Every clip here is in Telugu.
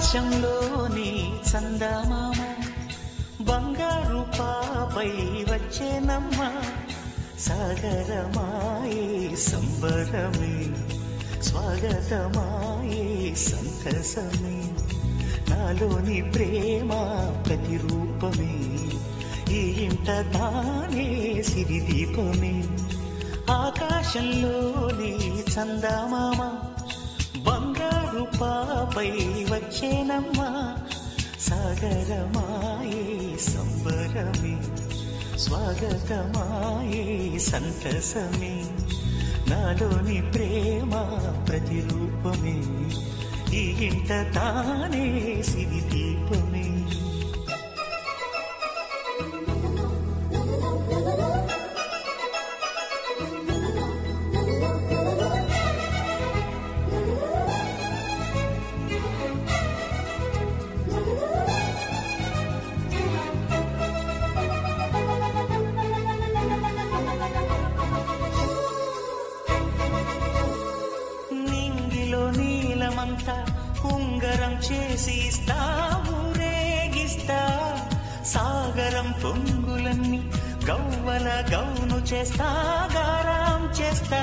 ఆకాశంలోని చందమామ బంగారు పాపై వచ్చేనమ్మ సాగరమాయే సంబరమే స్వాగతమాయే సంతసమే నాలోని ప్రేమ ప్రతిరూపమే ఈ ఇంట తానే సిరిదీపమే ఆకాశంలోని చందమామ బంగారు పాపై వచ్చేనమ్మా సాగరమాయే సంబరమే స్వాగతమాయే సంతసమే నాలోని ప్రేమ ప్రతిరూపమే ఈ ఇంట తానే సిరిదీపమే నీలమంతా ఉంగరం చేసి ఇస్తా ఊరేగిస్తా సాగరం పొంగులన్నీ గవ్వల గౌను చేస్తా గారాం చేస్తా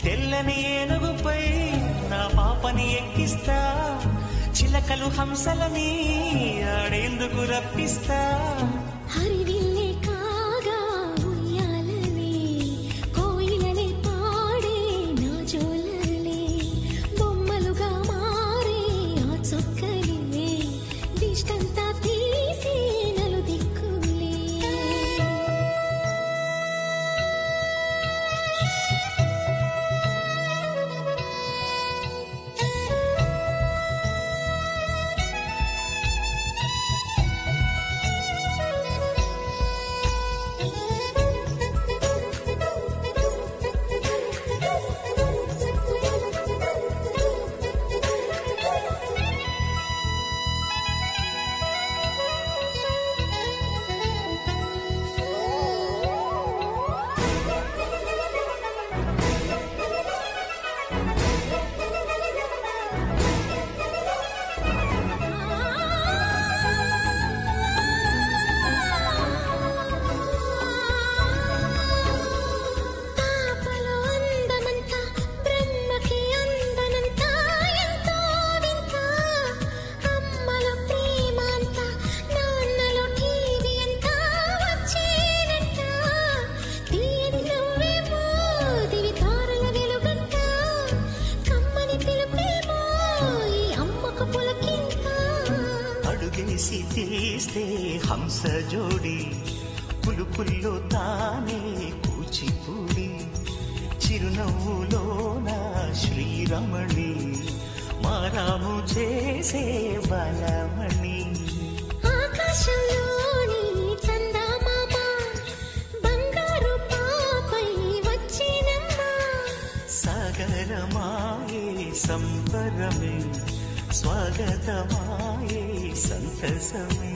తెల్లని ఏనుగుపై నా పాపని ఎక్కిస్తా చిలకలు హంసలని ఆడేందుకు రప్పిస్తా అడుగేసి తీస్తే హంస జోడి పులుపుల్లో తానే కూచిపూడి చిరునవ్వులోన శ్రీరమణి మారాము చేసే బలమణి ఆకాశంలోని చందమామ బంగారు పాపై వచ్చినమ్మా సాగరమాయే సంబరమే స్వాగతమాయే సంతసమే